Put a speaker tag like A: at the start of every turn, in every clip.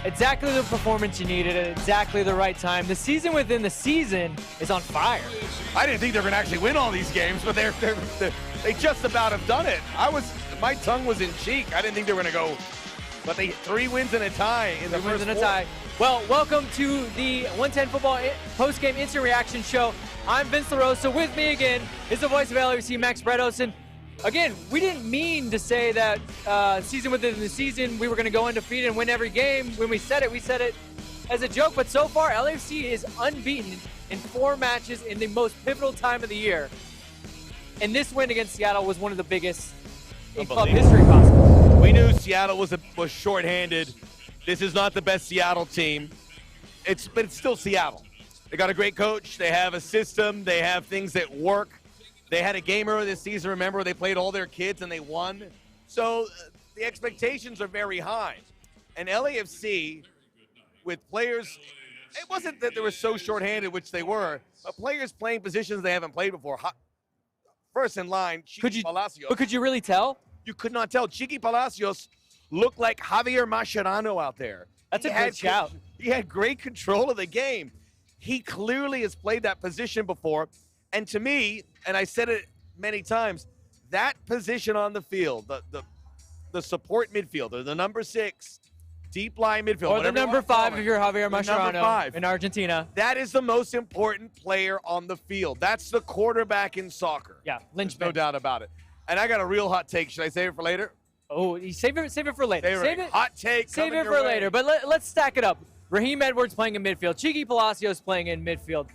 A: Exactly the performance you needed at exactly the right time. The season within the season is on fire.
B: I didn't think they were going to actually win all these games, but they just about have done it. My tongue was in cheek. I didn't think they were going to go, but 3 wins and a tie in the first 4.
A: Well, welcome to the 110 Football post-game instant reaction show. I'm Vince LaRosa. With me again is the voice of LAFC, Max Bredos. And again, we didn't mean to say that season within the season we were going to go undefeated and win every game. When we said it as a joke. But so far, LAFC is unbeaten in 4 matches in the most pivotal time of the year. And this win against Seattle was one of the biggest in club history possible.
B: We knew Seattle was shorthanded. This is not the best Seattle team. But it's still Seattle. They got a great coach. They have a system. They have things that work. They had a game earlier this season, remember, where they played all their kids and they won. So the expectations are very high. And LAFC, with players, it wasn't that they were so shorthanded, which they were, but players playing positions they haven't played before. First in line, Chiqui Palacios.
A: But could you really tell?
B: You could not tell. Chiqui Palacios looked like Javier Mascherano out there.
A: That's a good shout.
B: He had great control of the game. He clearly has played that position before. And to me, and I said it many times, that position on the field, the support midfielder, the number 6, deep line midfielder.
A: Or the number 5 if you're Javier Mascherano in Argentina.
B: That is the most important player on the field. That's the quarterback in soccer.
A: Yeah,
B: There's no doubt about it. And I got a real hot take. Should I save it for later?
A: Oh, save it for later. Save it.
B: Hot take.
A: Save it for later. But let's stack it up. Raheem Edwards playing in midfield. Chiqui Palacios playing in midfield.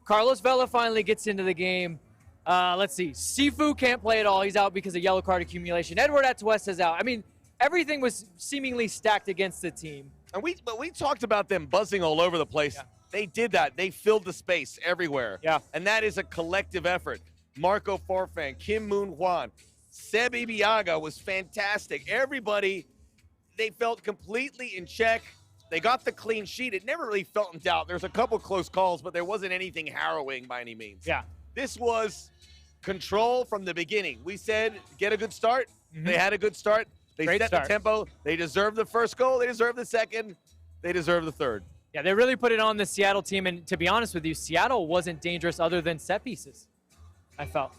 A: Carlos Vela finally gets into the game. Let's see. Sifu can't play at all. He's out because of yellow card accumulation. Edward Atuesta is out. I mean, everything was seemingly stacked against the team.
B: And we talked about them buzzing all over the place. Yeah. They did that. They filled the space everywhere.
A: Yeah.
B: And that is a collective effort. Marco Forfang, Kim Moon Hwan, Seb Ibiaga was fantastic. Everybody, they felt completely in check. They got the clean sheet. It never really felt in doubt. There's a couple close calls, but there wasn't anything harrowing by any means.
A: Yeah.
B: This was control from the beginning. We said, get a good start. Mm-hmm. They had a good start. They set the tempo. They deserved the first goal. They deserved the second. They deserved the third.
A: Yeah, they really put it on the Seattle team. And to be honest with you, Seattle wasn't dangerous other than set pieces, I felt.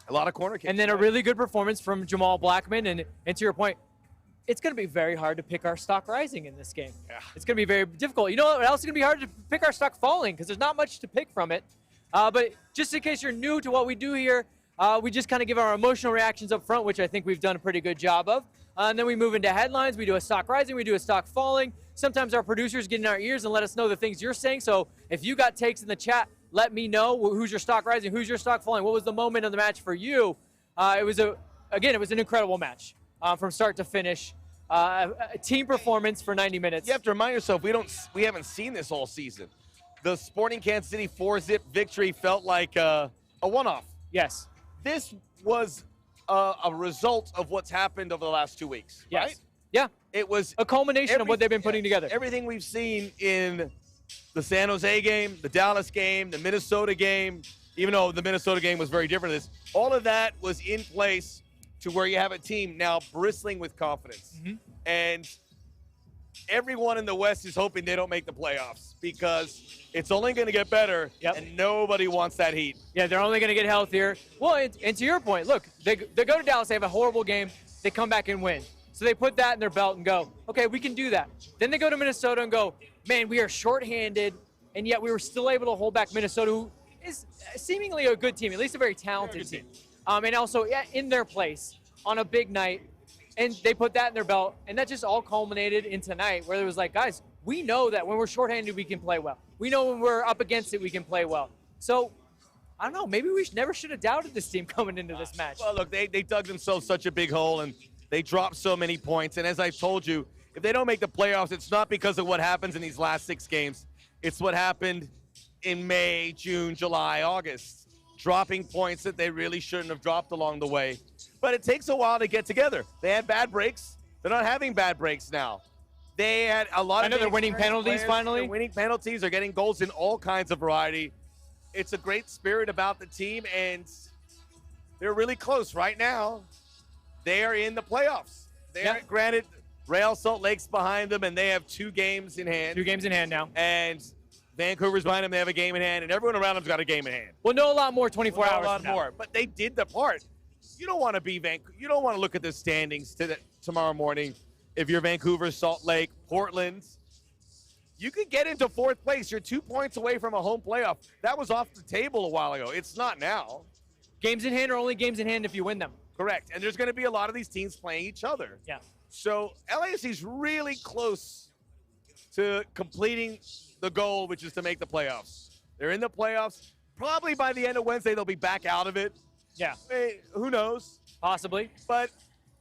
B: A lot of corner kicks.
A: And then a really good performance from Jamal Blackman. And to your point, it's going to be very hard to pick our stock rising in this game.
B: Yeah.
A: It's going to be very difficult. You know what else is going to be hard to pick our stock falling because there's not much to pick from it. But just in case you're new to what we do here, we just kind of give our emotional reactions up front, which I think we've done a pretty good job of. And then we move into headlines. We do a stock rising. We do a stock falling. Sometimes our producers get in our ears and let us know the things you're saying. So if you got takes in the chat, let me know who's your stock rising, who's your stock falling. What was the moment of the match for you? It was an incredible match from start to finish. A team performance for 90 minutes.
B: You have to remind yourself, we haven't seen this all season. The Sporting Kansas City 4-zip victory felt like a one-off.
A: Yes.
B: This was a result of what's happened over the last 2 weeks,
A: yes.
B: right?
A: Yeah.
B: It was
A: a culmination of what they've been putting together.
B: Everything we've seen in the San Jose game, the Dallas game, the Minnesota game, even though the Minnesota game was very different than this, all of that was in place to where you have a team now bristling with confidence.
A: Mm-hmm.
B: And everyone in the West is hoping they don't make the playoffs because it's only going to get better, and nobody wants that heat.
A: Yeah, they're only going to get healthier. Well, and to your point, look, they go to Dallas, they have a horrible game, they come back and win. So they put that in their belt and go, okay, we can do that. Then they go to Minnesota and go, man, we are shorthanded, and yet we were still able to hold back Minnesota, who is seemingly a good team, at least a very talented team. And also in their place on a big night. And they put that in their belt. And that just all culminated in tonight where it was like, guys, we know that when we're shorthanded, we can play well. We know when we're up against it, we can play well. So, I don't know. Maybe we never should have doubted this team coming into this match.
B: Well, look, they dug themselves such a big hole, and they dropped so many points. And as I told you, if they don't make the playoffs, it's not because of what happens in these last 6 games. It's what happened in May, June, July, August. Dropping points that they really shouldn't have dropped along the way. But it takes a while to get together. They had bad breaks. They're not having bad breaks now. They had a lot of...
A: I know they're winning penalties finally.
B: They're winning penalties. They're getting goals in all kinds of variety. It's a great spirit about the team, and they're really close right now. They are in the playoffs. Granted, Real Salt Lake's behind them, and they have 2 games in hand.
A: 2 games in hand now.
B: And Vancouver's behind them. They have a game in hand, and everyone around them's got a game in hand.
A: We'll know a lot more 24 hours.
B: A lot
A: from now.
B: more, but they did the part. You don't want to be You don't want to look at the standings tomorrow morning. If you're Vancouver, Salt Lake, Portland, you could get into 4th place. You're 2 points away from a home playoff. That was off the table a while ago. It's not now.
A: Games in hand are only games in hand if you win them.
B: Correct. And there's going to be a lot of these teams playing each other.
A: Yeah.
B: So LAFC's really close to completing the goal, which is to make the playoffs. They're in the playoffs. Probably by the end of Wednesday, they'll be back out of it.
A: Yeah.
B: Who knows?
A: Possibly.
B: But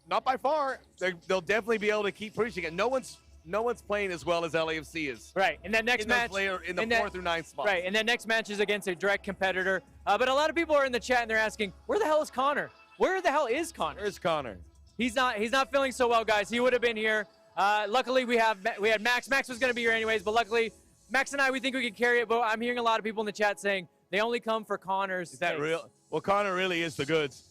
B: not by far. They'll definitely be able to keep pushing it. No one's playing as well as LAFC is.
A: Right. And that next match
B: in the 4th through 9th spot.
A: Right. And that next match is against a direct competitor. But a lot of people are in the chat and they're asking, where the hell is Connor? Where the hell is Connor?
B: Where's Connor?
A: He's not feeling so well, guys. He would have been here. Luckily, we had Max. Max was going to be here anyways, but luckily, Max and I, we think we could carry it. But I'm hearing a lot of people in the chat saying they only come for Connor's.
B: Is that real? Well, Connor really is the goods.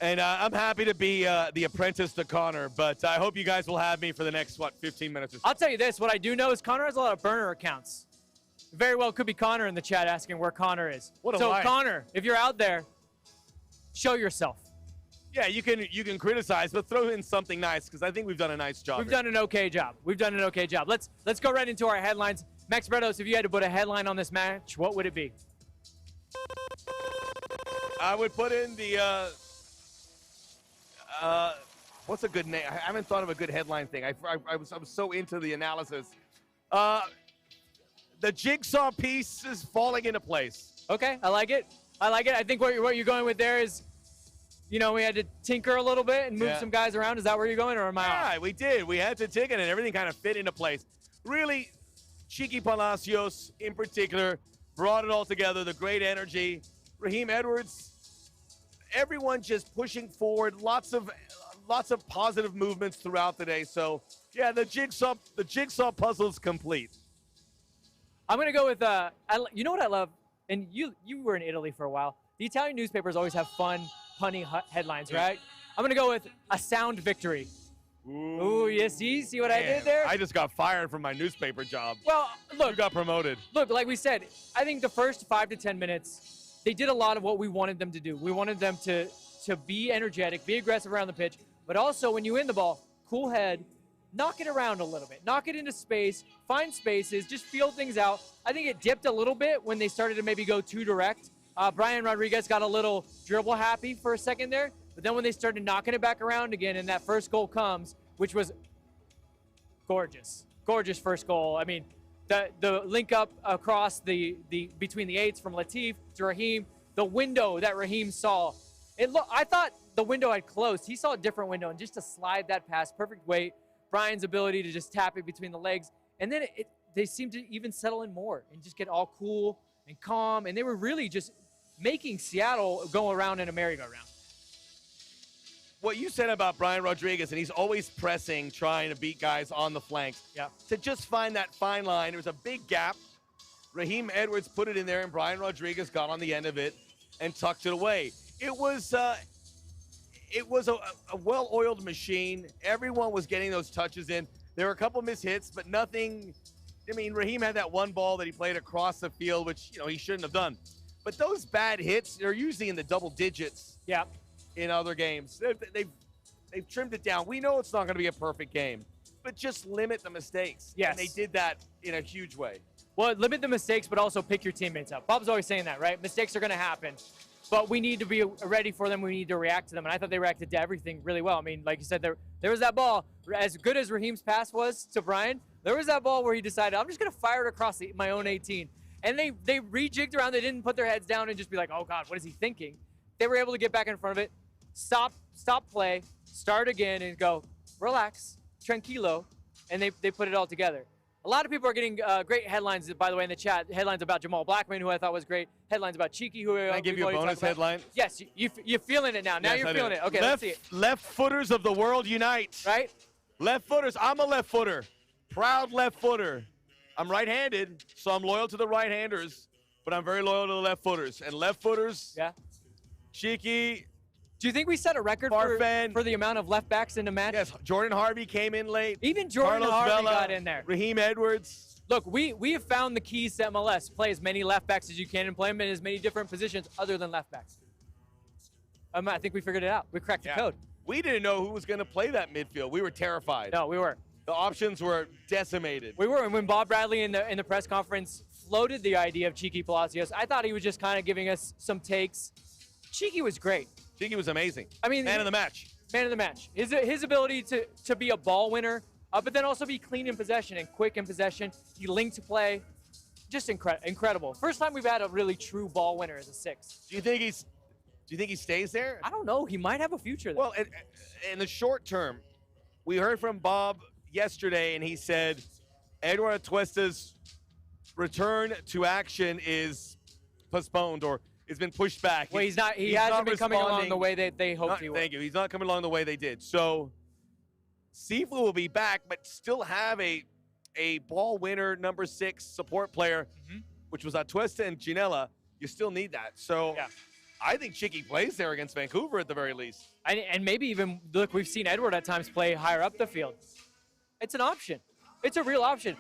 B: And I'm happy to be the apprentice to Connor, but I hope you guys will have me for the next, 15 minutes or so.
A: I'll tell you this. What I do know is Connor has a lot of burner accounts. Very well could be Connor in the chat asking where Connor is. So, Connor, if you're out there, show yourself.
B: Yeah, you can criticize, but throw in something nice because I think we've done a nice job.
A: We've done an okay job. Let's go right into our headlines. Max Bredos, if you had to put a headline on this match, what would it be?
B: I would put in the what's a good name? I haven't thought of a good headline thing. I was so into the analysis. The jigsaw piece is falling into place.
A: Okay, I like it. I think what you're going with there is, we had to tinker a little bit and move some guys around. Is that where you're going, or am I off?
B: Yeah, we did. We had to tinker, and everything kind of fit into place. Really, Chiqui Palacios, in particular, brought it all together, the great energy. Raheem Edwards, everyone just pushing forward, lots of positive movements throughout the day. So, yeah, the jigsaw puzzle's complete.
A: I'm going to go with, you know what I love? And you were in Italy for a while. The Italian newspapers always have fun, punny headlines, right? I'm going to go with a sound victory. Ooh, you see what I did there?
B: I just got fired from my newspaper job.
A: Well, look.
B: You got promoted.
A: Look, like we said, I think the first 5 to 10 minutes, they did a lot of what we wanted them to do. We wanted them to be energetic, be aggressive around the pitch, but also when you win the ball, cool head, knock it around a little bit. Knock it into space, find spaces, just feel things out. I think it dipped a little bit when they started to maybe go too direct. Brian Rodriguez got a little dribble happy for a second there, but then when they started knocking it back around again and that first goal comes, which was gorgeous first goal. I mean, the link up across the between the eights from Latif to Raheem, the window that Raheem saw, I thought the window had closed. He saw a different window, and just to slide that pass, perfect weight, Brian's ability to just tap it between the legs, and then they seemed to even settle in more and just get all cool and calm, and they were really just making Seattle go around in a merry-go-round.
B: What you said about Brian Rodriguez, and he's always pressing, trying to beat guys on the flanks.
A: Yeah.
B: To just find that fine line, there was a big gap. Raheem Edwards put it in there, and Brian Rodriguez got on the end of it and tucked it away. It was a well-oiled machine. Everyone was getting those touches in. There were a couple missed hits, but nothing. I mean, Raheem had that one ball that he played across the field, which he shouldn't have done. But those bad hits, they're usually in the double digits.
A: Yeah.
B: In other games, they've trimmed it down. We know it's not going to be a perfect game, but just limit the mistakes.
A: Yes.
B: And they did that in a huge way.
A: Well, limit the mistakes, but also pick your teammates up. Bob's always saying that, right? Mistakes are going to happen, but we need to be ready for them. We need to react to them, and I thought they reacted to everything really well. I mean, like you said, there was that ball. As good as Raheem's pass was to Brian, there was that ball where he decided, I'm just going to fire it across my own 18. And they rejigged around. They didn't put their heads down and just be like, oh, God, what is he thinking? They were able to get back in front of it, stop play, start again, and go, relax, tranquilo, and they put it all together. A lot of people are getting great headlines, by the way, in the chat. Headlines about Jamal Blackman, who I thought was great. Headlines about Chiqui, who
B: Can I give you a bonus headline?
A: Yes, you're feeling it now. Now
B: yes,
A: you're feeling it. Okay, let's see it.
B: Left footers of the world unite.
A: Right?
B: Left footers. I'm a left footer. Proud left footer. I'm right-handed, so I'm loyal to the right-handers, but I'm very loyal to the left footers. And left footers,
A: yeah,
B: Chiqui,
A: Do you think we set a record for the amount of left backs in the match?
B: Yes, Jordan Harvey came in late.
A: Even Jordan
B: Carlos
A: Harvey
B: Vela,
A: got in there.
B: Raheem Edwards.
A: Look, we have found the keys to MLS. Play as many left backs as you can and play them in as many different positions other than left backs. I think we figured it out. We cracked the code.
B: We didn't know who was going to play that midfield. We were terrified.
A: No, we were.
B: The options were decimated.
A: We were, and when Bob Bradley in the press conference floated the idea of Cheeky Palacios, I thought he was just kind of giving us some takes. Cheeky was great.
B: Cheeky was amazing.
A: I mean,
B: man of the match.
A: Man of the match. His ability to be a ball winner, but then also be clean in possession and quick in possession. He linked to play, just incredible. First time we've had a really true ball winner as a 6.
B: Do you think he stays there?
A: I don't know. He might have a future there.
B: Well, in the short term, we heard from Bob yesterday, and he said Eduardo Atuesta's return to action is postponed or it's been pushed back.
A: Well, he hasn't been coming along the way that they hoped he would.
B: Thank you. He's not coming along the way they did. So Sifu will be back, but still have a ball winner number 6 support player, which was Atuesta and Ginella. You still need that. So I think Chicky plays there against Vancouver at the very least.
A: And maybe even, look, we've seen Edward at times play higher up the field. It's an option. It's a real option.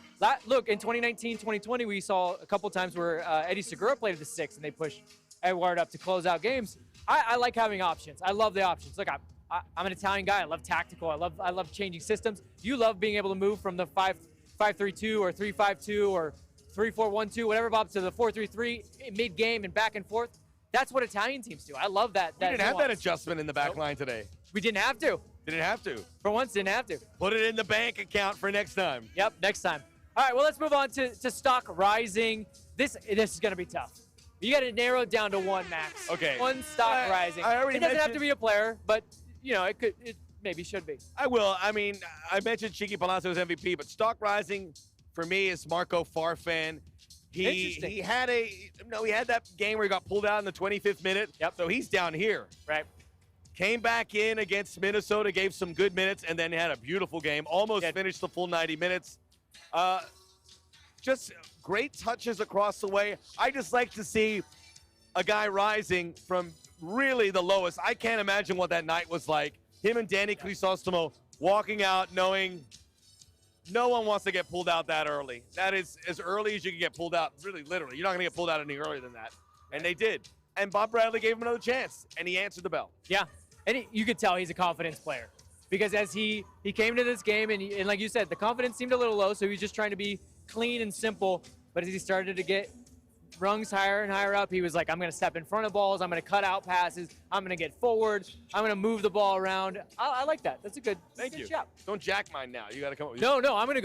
A: Look, in 2019, 2020, we saw a couple times where Eddie Segura played at the 6 and they pushed Edward up to close out games. I like having options. I love the options. Look, I'm an Italian guy. I love tactical. I love changing systems. You love being able to move from the 5-3-2 or 3-5-2 or 3-4-1-2, whatever, Bob, to the 4-3-3 mid-game and back and forth. That's what Italian teams do. I love that.
B: We didn't have that adjustment in the back line today.
A: We didn't have to.
B: Didn't have to.
A: For once, didn't have to.
B: Put it in the bank account for next time.
A: Yep, next time. All right, well, let's move on to stock rising. This is going to be tough. You got to narrow it down to one, Max.
B: Okay.
A: One stock rising. It doesn't have to be a player, but, it maybe should be.
B: I will. I mean, I mentioned Cheeky Palacios MVP, but stock rising for me is Marco Farfan. He had that game where he got pulled out in the 25th minute.
A: Yep.
B: So he's down here.
A: Right.
B: Came back in against Minnesota, gave some good minutes, and then had a beautiful game. Almost finished the full 90 minutes. Just great touches across the way. I just like to see a guy rising from really the lowest. I can't imagine what that night was like. Him and Danny Crisostomo walking out knowing no one wants to get pulled out that early. That is as early as you can get pulled out, really, literally. You're not going to get pulled out any earlier than that. And they did. And Bob Bradley gave him another chance, and he answered the bell.
A: Yeah, and you could tell he's a confidence player. Because as he came to this game, and like you said, the confidence seemed a little low, so he was just trying to be clean and simple. But as he started to get rungs higher and higher up, he was like, I'm going to step in front of balls, I'm going to cut out passes, I'm going to get forward, I'm going to move the ball around. I like that. That's a good shot.
B: Don't jack mine now. You got to come up with
A: No, I'm going to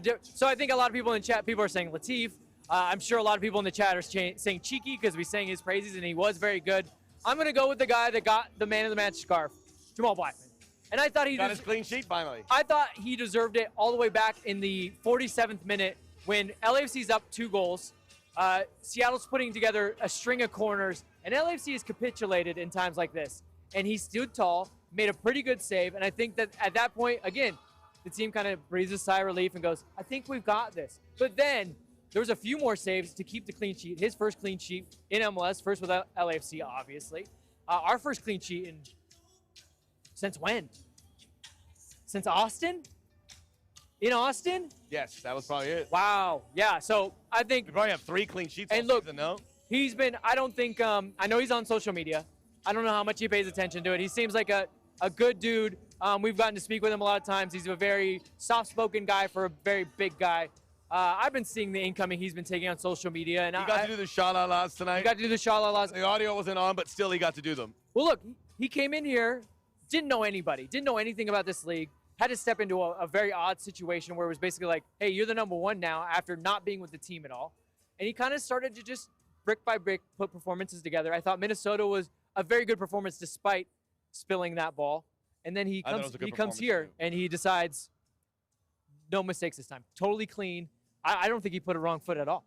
A: go. So I think a lot of people in chat, people are saying Latif. I'm sure a lot of people in the chat are saying Cheeky because we sang his praises, and he was very good. I'm going to go with the guy that got the man of the match scarf, Jamal Blackman. And I thought he
B: got his clean sheet finally.
A: I thought he deserved it all the way back in the 47th minute when LAFC's up 2 goals. Seattle's putting together a string of corners, and LAFC has capitulated in times like this. And he stood tall, made a pretty good save, and I think that at that point, again, the team kind of breathes a sigh of relief and goes, I think we've got this. But then there was a few more saves to keep the clean sheet. His first clean sheet in MLS, first with LAFC, obviously. Our first clean sheet since when? Since Austin? In Austin?
B: Yes, that was probably it.
A: Wow. Yeah, so I think...
B: We probably have 3 clean sheets
A: and look,
B: season, no?
A: He's been, I don't think, I know he's on social media. I don't know how much he pays attention to it. He seems like a good dude. We've gotten to speak with him a lot of times. He's a very soft-spoken guy for a very big guy. I've been seeing the incoming he's been taking on social media. And
B: he got to do the sha-la-las tonight.
A: He got to do the sha-la-las.
B: The audio wasn't on, but still he got to do them.
A: Well, look, he came in here, didn't know anybody, didn't know anything about this league, had to step into a very odd situation where it was basically like, hey, you're the number 1 now after not being with the team at all. And he kind of started to just brick by brick put performances together. I thought Minnesota was a very good performance despite spilling that ball. And then he comes here and he decides no mistakes this time. Totally clean. I don't think he put a wrong foot at all.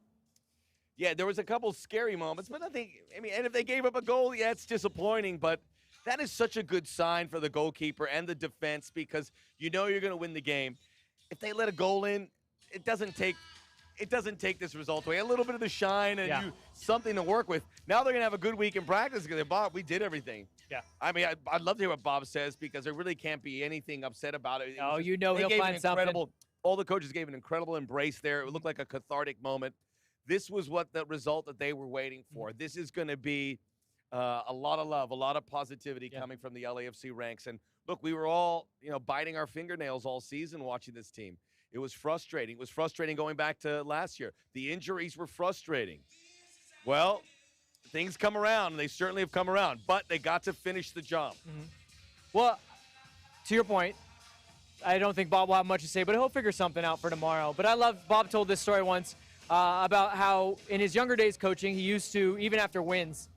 B: Yeah, there was a couple scary moments, but and if they gave up a goal, yeah, it's disappointing, but that is such a good sign for the goalkeeper and the defense because you know you're going to win the game. If they let a goal in, it doesn't take it doesn't take this result away. A little bit of the shine and something to work with. Now they're going to have a good week in practice because, Bob, we did everything.
A: Yeah.
B: I mean, I'd love to hear what Bob says because there really can't be anything upset about it.
A: Oh, he'll find something.
B: All the coaches gave an incredible embrace there. It looked like a cathartic moment. This was what the result that they were waiting for. This is going to be a lot of love, a lot of positivity coming from the LAFC ranks. And look, we were all, biting our fingernails all season watching this team. It was frustrating. It was frustrating going back to last year. The injuries were frustrating. Well, things come around, and they certainly have come around, but they got to finish the job.
A: Well, to your point, I don't think Bob will have much to say, but he'll figure something out for tomorrow. But Bob told this story once about how in his younger days coaching, he used to, even after wins,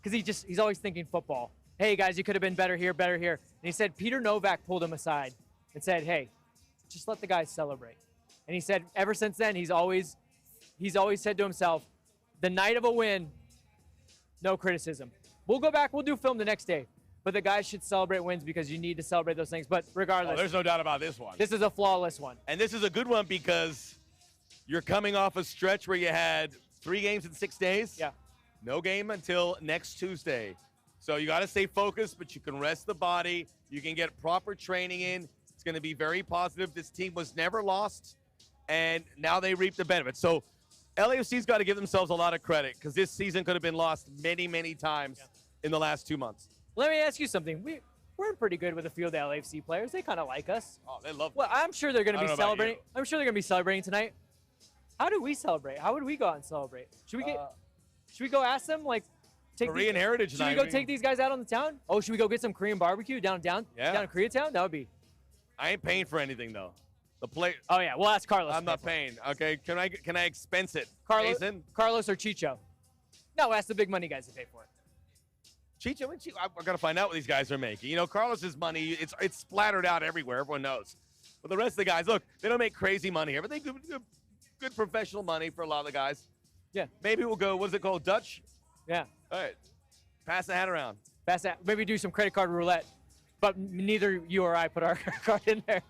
A: because he's always thinking football. Hey, guys, you could have been better here, better here. And he said Peter Novak pulled him aside and said, hey, just let the guys celebrate. And he said ever since then, he's always said to himself, the night of a win, no criticism. We'll go back, we'll do film the next day. But the guys should celebrate wins because you need to celebrate those things. But regardless.
B: There's no doubt about this one.
A: This is a flawless one.
B: And this is a good one because you're coming off a stretch where you had 3 games in 6 days.
A: Yeah.
B: No game until next Tuesday. So you got to stay focused, but you can rest the body. You can get proper training in. It's going to be very positive. This team was never lost, and now they reap the benefits. So LAFC's got to give themselves a lot of credit because this season could have been lost many, many times in the last 2 months.
A: Let me ask you something. We're pretty good with a few of the LAFC players. They kind of like us.
B: Oh, they love us.
A: Well, I'm sure they're going to be celebrating. I'm sure they're going to be celebrating tonight. How do we celebrate? How would we go out and celebrate? Should we go ask them, like,
B: Korean Heritage
A: Should
B: Night.
A: we go take these guys out on the town? Oh, should we go get some Korean barbecue down in Koreatown? That would be.
B: I ain't paying for anything though. The play.
A: Oh yeah, we'll ask Carlos.
B: I'm not paying. Okay, can I expense it?
A: Carlos or Chicho? No, ask the big money guys to pay for it.
B: Chicho, I got to find out what these guys are making. Carlos's money, it's splattered out everywhere. Everyone knows. But the rest of the guys, look, they don't make crazy money here, but they do good professional money for a lot of the guys.
A: Yeah.
B: Maybe we'll go. What is it called? Dutch.
A: Yeah.
B: All right. Pass the hat around.
A: Maybe do some credit card roulette. But neither you or I put our card in there.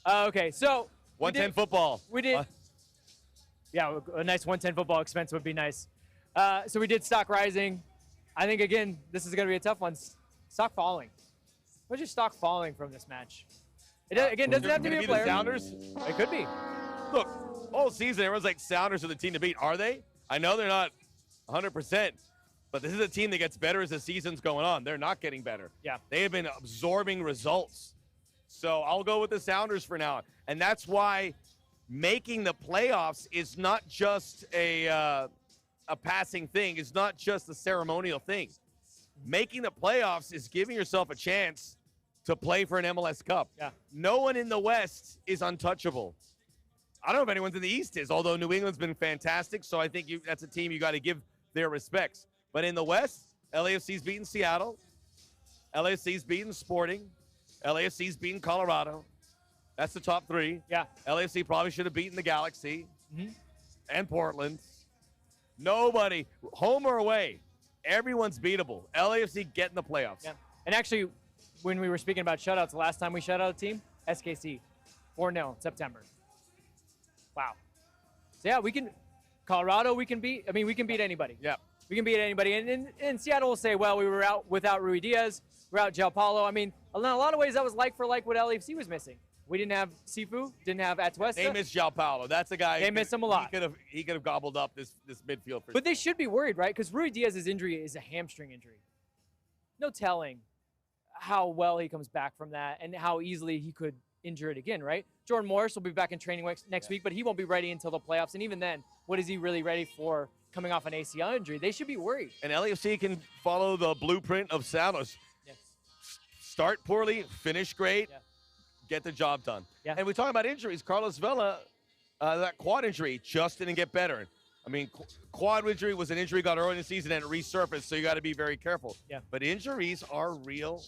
A: Okay, so
B: 110 football.
A: We did. Yeah, a nice 110 football expense would be nice. So we did stock rising. I think, again, this is going to be a tough one. Stock falling. What's your stock falling from this match? Again, doesn't have to be a player.
B: The Sounders?
A: It could be.
B: Look, all season, everyone's like, Sounders are the team to beat. Are they? I know they're not 100%, but this is a team that gets better as the season's going on. They're not getting better.
A: Yeah.
B: They have been absorbing results. So I'll go with the Sounders for now. And that's why making the playoffs is not just a passing thing. It's not just a ceremonial thing. Making the playoffs is giving yourself a chance to play for an MLS Cup.
A: Yeah.
B: No one in the West is untouchable. I don't know if anyone's in the East is, although New England's been fantastic, so I think that's a team you got to give their respects. But in the West, LAFC's beaten Seattle. LAFC's beaten Sporting. LAFC's beaten Colorado. That's the top 3.
A: Yeah.
B: LAFC probably should have beaten the Galaxy and Portland. Nobody, home or away, everyone's beatable. LAFC get in the playoffs.
A: Yeah. And actually, when we were speaking about shutouts, the last time we shut out a team, SKC, 4-0, September. Wow. So, yeah, Colorado, we can beat. I mean, we can beat anybody.
B: Yeah.
A: We can beat anybody. And Seattle will say, well, we were out without Rui Diaz. We're out João Paulo. I mean, in a lot of ways, that was like for like what LAFC was missing. We didn't have Sifu, didn't have Atuesta.
B: They miss João Paulo. That's a guy.
A: They miss him a lot.
B: He could have gobbled up this midfield.
A: But they should be worried, right? Because Rui Diaz's injury is a hamstring injury. No telling how well he comes back from that and how easily he could injure it again, right? Jordan Morris will be back in training next week, but he won't be ready until the playoffs. And even then, what is he really ready for coming off an ACL injury? They should be worried.
B: And LAFC can follow the blueprint of Santos.
A: Yes.
B: Start poorly, finish great, get the job done.
A: Yeah.
B: And we're talking about injuries. Carlos Vela, that quad injury just didn't get better. I mean, quad injury was an injury got early in the season and it resurfaced, so you got to be very careful.
A: Yeah.
B: But injuries are real.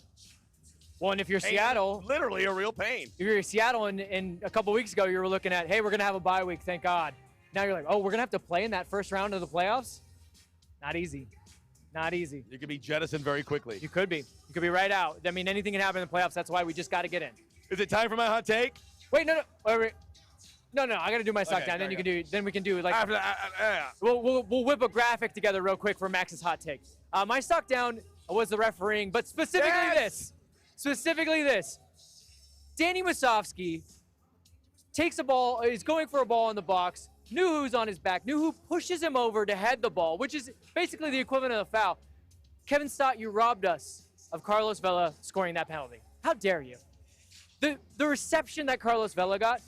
A: Well, and if you're Seattle,
B: literally a real pain.
A: If you're Seattle, and a couple weeks ago you were looking at, hey, we're gonna have a bye week, thank God. Now you're like, oh, we're gonna have to play in that first round of the playoffs. Not easy. Not easy.
B: You could be jettisoned very quickly.
A: You could be. You could be right out. I mean, anything can happen in the playoffs. That's why we just got to get in.
B: Is it time for my hot take?
A: Wait, no. Wait. No, I got to do my stock
B: Okay,
A: down. Then
B: okay.
A: Then we can do like.
B: After,
A: We'll whip a graphic together real quick for Max's hot take. My stock down was the refereeing, but specifically this. Danny Musovski takes a ball, is going for a ball in the box. Knew who's on his back. Knew who pushes him over to head the ball, which is basically the equivalent of a foul. Kevin Stott, you robbed us of Carlos Vela scoring that penalty. How dare you? The reception that Carlos Vela got,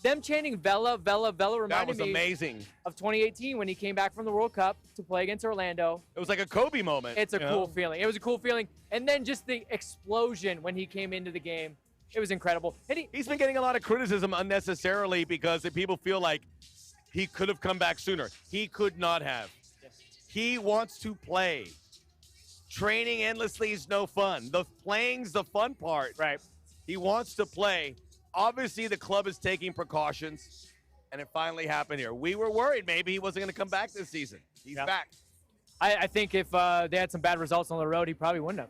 A: them chanting Vela reminded me
B: amazing.
A: Of 2018 when he came back from the World Cup to play against Orlando.
B: It was like a Kobe moment.
A: It's a cool feeling. It was a cool feeling. And then just the explosion when he came into the game. It was incredible. And
B: he's been getting a lot of criticism unnecessarily because people feel like he could have come back sooner. He could not have.
A: Yes.
B: He wants to play. Training endlessly is no fun. The playing's the fun part.
A: Right.
B: He wants to play. Obviously, the club is taking precautions, and it finally happened here. We were worried maybe he wasn't going to come back this season. He's back.
A: I think if they had some bad results on the road, he probably wouldn't have.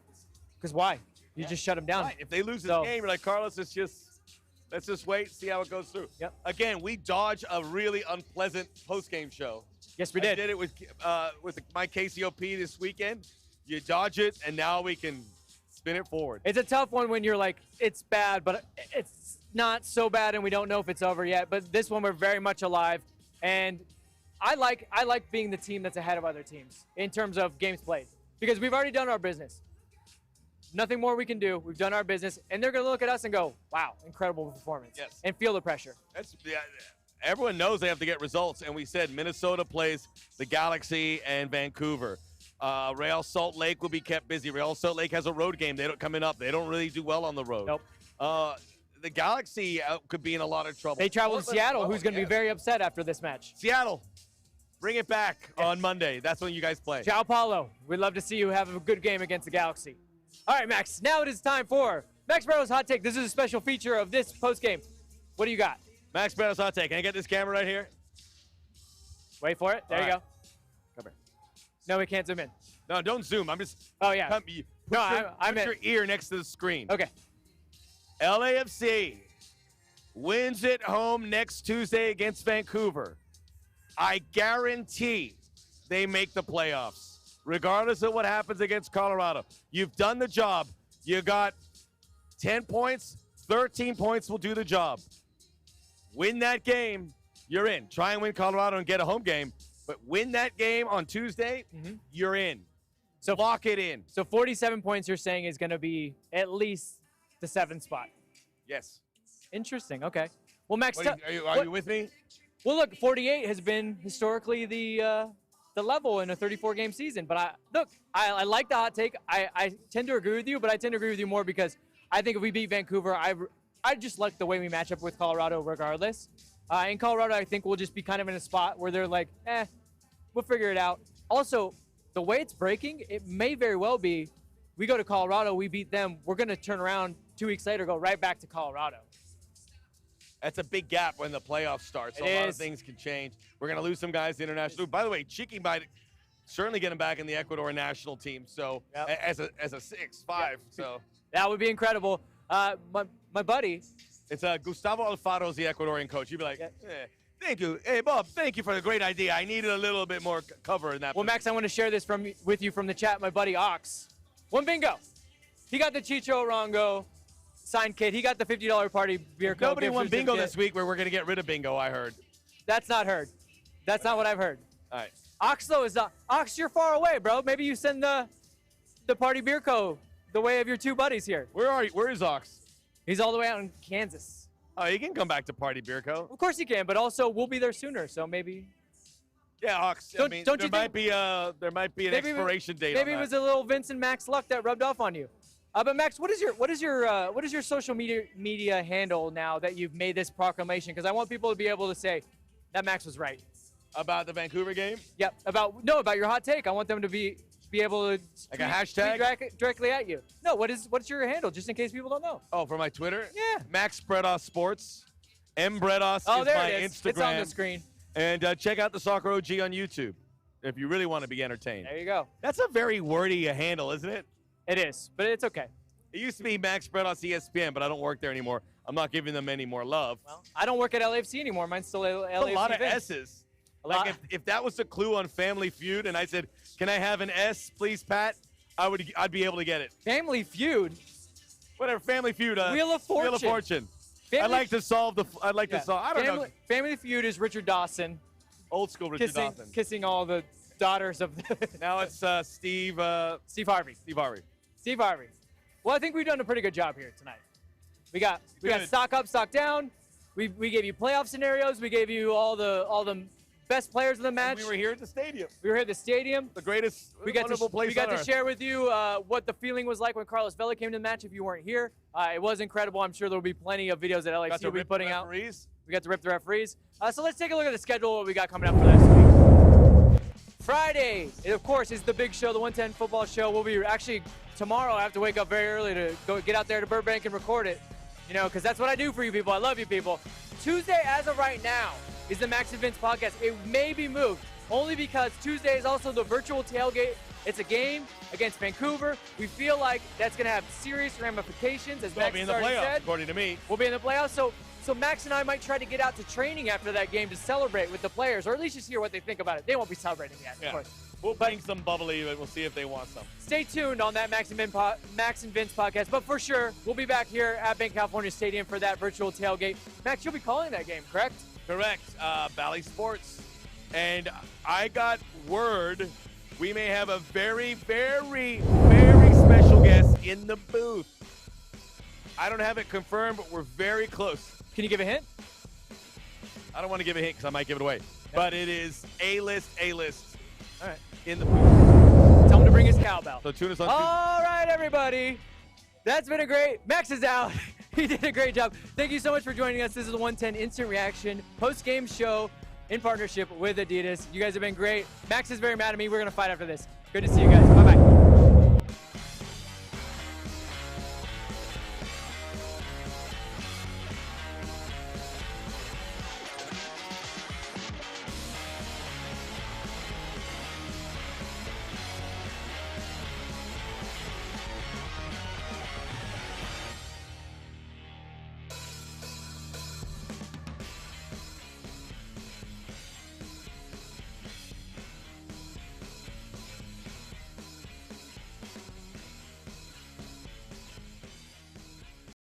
A: Because why? You just shut him down.
B: Right. If they lose this game, you're like, Carlos, let's just wait, see how it goes through.
A: Yep.
B: Again, we dodged a really unpleasant post-game show.
A: Yes, we did.
B: I did it with my KCOP this weekend. You dodge it, and now we can spin it forward.
A: It's a tough one when you're like, it's bad, but it's not so bad, and we don't know if it's over yet. But this one, we're very much alive, and I like being the team that's ahead of other teams in terms of games played because we've already done our business. Nothing more we can do. We've done our business, and they're going to look at us and go, wow, incredible performance.
B: Yes.
A: And feel the pressure.
B: Everyone knows they have to get results, and we said Minnesota plays the Galaxy and Vancouver. Real Salt Lake will be kept busy. Real Salt Lake has a road game. They don't coming up. They don't really do well on the road.
A: Nope.
B: The Galaxy could be in a lot of trouble.
A: They travel to Seattle, who's going to be very upset after this match.
B: Seattle, bring it back on Monday. That's when you guys play.
A: Ciao, Paulo. We'd love to see you have a good game against the Galaxy. All right, Max. Now it is time for Max Barrow's Hot Take. This is a special feature of this postgame. What do you got?
B: Max Barrow's Hot Take. Can I get this camera right here?
A: Wait for it. There you go.
B: Come here.
A: No, we can't zoom in.
B: No, don't zoom. I'm just.
A: Oh, yeah.
B: Put your ear next to the screen.
A: Okay.
B: LAFC wins at home next Tuesday against Vancouver. I guarantee they make the playoffs, regardless of what happens against Colorado. You've done the job. You got 10 points, 13 points will do the job. Win that game, you're in. Try and win Colorado and get a home game, but win that game on Tuesday, you're in. So lock it in.
A: So 47 points you're saying is going to be at least the 7th spot.
B: Yes.
A: Interesting. Okay. Well, Max,
B: are you with me?
A: Well, look, 48 has been historically the level in a 34-game season. But I like the hot take. I tend to agree with you, but I tend to agree with you more because I think if we beat Vancouver, I just like the way we match up with Colorado regardless. In Colorado, I think we'll just be kind of in a spot where they're like, we'll figure it out. Also, the way it's breaking, it may very well be we go to Colorado, we beat them, we're going to turn around 2 weeks later, go right back to Colorado.
B: That's a big gap when the playoffs start, so a lot of things can change. We're going to lose some guys to international. By the way, Cheeky might certainly get him back in the Ecuador national team, so as a 6'5", so.
A: That would be incredible. My buddy.
B: It's Gustavo Alfaro is the Ecuadorian coach. You'd be like, thank you. Hey, Bob, thank you for the great idea. I needed a little bit more cover in that.
A: Well, Max, I want to share this with you from the chat. My buddy Ox won bingo. He got the Chicho Arango signed kit. He got the $50 party beer code.
B: Nobody won bingo this week where we're going to get rid of bingo, I heard.
A: That's not heard. That's not what I've heard.
B: All right.
A: Ox, though, is Ox, you're far away, bro. Maybe you send the party beer code the way of your two buddies here.
B: Where are you? Where is Ox?
A: He's all the way out in Kansas.
B: Oh, he can come back to Party Beer Co.
A: Of course he can, but also we'll be there sooner, so maybe.
B: Yeah, Ox. There might be an expiration date.
A: Maybe it was a little Vince and Max luck that rubbed off on you. But Max, what is your social media handle now that you've made this proclamation? Because I want people to be able to say that Max was right
B: about the Vancouver game.
A: Yep. About your hot take. I want them to be able to
B: like a hashtag
A: directly at you. No, what's your handle, just in case people don't know?
B: Oh, for my Twitter?
A: Yeah.
B: Max Bredos Sports. M Bredos is
A: there
B: my
A: it is.
B: Instagram.
A: It's on the screen.
B: And check out the Soccer OG on YouTube if you really want to be entertained.
A: There you go.
B: That's a very wordy handle, isn't it?
A: It is, but it's okay.
B: It used to be Max Bredos ESPN, but I don't work there anymore. I'm not giving them any more love.
A: Well, I don't work at LAFC anymore. Mine's still LAFC.
B: A lot of
A: Vince.
B: S's. Like if that was the clue on Family Feud, and I said, "Can I have an S, please, Pat?" I'd be able to get it.
A: Family Feud.
B: Whatever, Family Feud.
A: Wheel of Fortune.
B: Wheel of Fortune.
A: Family,
B: I'd like to solve the. I don't know.
A: Family Feud is Richard Dawson.
B: Old school Richard Dawson.
A: Kissing all the daughters of the
B: Now it's Steve.
A: Steve Harvey.
B: Steve Harvey.
A: Steve Harvey. Well, I think we've done a pretty good job here tonight. We got stock up, stock down. We gave you playoff scenarios. We gave you all the best players of the match.
B: And we were here at the stadium.
A: We were here at the stadium.
B: The greatest, wonderful place
A: We got
B: on
A: to
B: earth.
A: share with you what the feeling was like when Carlos Vela came to the match. If you weren't here, it was incredible. I'm sure there will be plenty of videos that LAFC will be putting out. We got to rip the referees. So let's take a look at the schedule. What we got coming up for next week. Friday, of course, is the big show, the 110 football show. We'll be actually tomorrow. I have to wake up very early to go get out there to Burbank and record it. You know, because that's what I do for you people. I love you people. Tuesday, as of right now, is the Max and Vince podcast. It may be moved only because Tuesday is also the virtual tailgate. It's a game against Vancouver. We feel like that's going to have serious ramifications, as Max
B: We'll be in the
A: already
B: playoffs,
A: said.
B: according to me.
A: We'll be in the playoffs. So Max and I might try to get out to training after that game to celebrate with the players, or at least just hear what they think about it. They won't be celebrating yet, of course.
B: We'll bring some bubbly, and we'll see if they want some.
A: Stay tuned on that Max and Vince podcast. But for sure, we'll be back here at Bank California Stadium for that virtual tailgate. Max, you'll be calling that game, correct?
B: Correct. Bally Sports. And I got word we may have a very, very, very special guest in the booth. I don't have it confirmed, but we're very close.
A: Can you give a hint?
B: I don't want to give a hint because I might give it away. But it is A-list.
A: All right.
B: In the booth.
A: Tell him to bring his cowbell.
B: So tune us on
A: All right, everybody. That's been a great. Max is out. He did a great job. Thank you so much for joining us. This is the 110 Instant Reaction post-game show in partnership with Adidas. You guys have been great. Max is very mad at me. We're going to fight after this. Good to see you guys.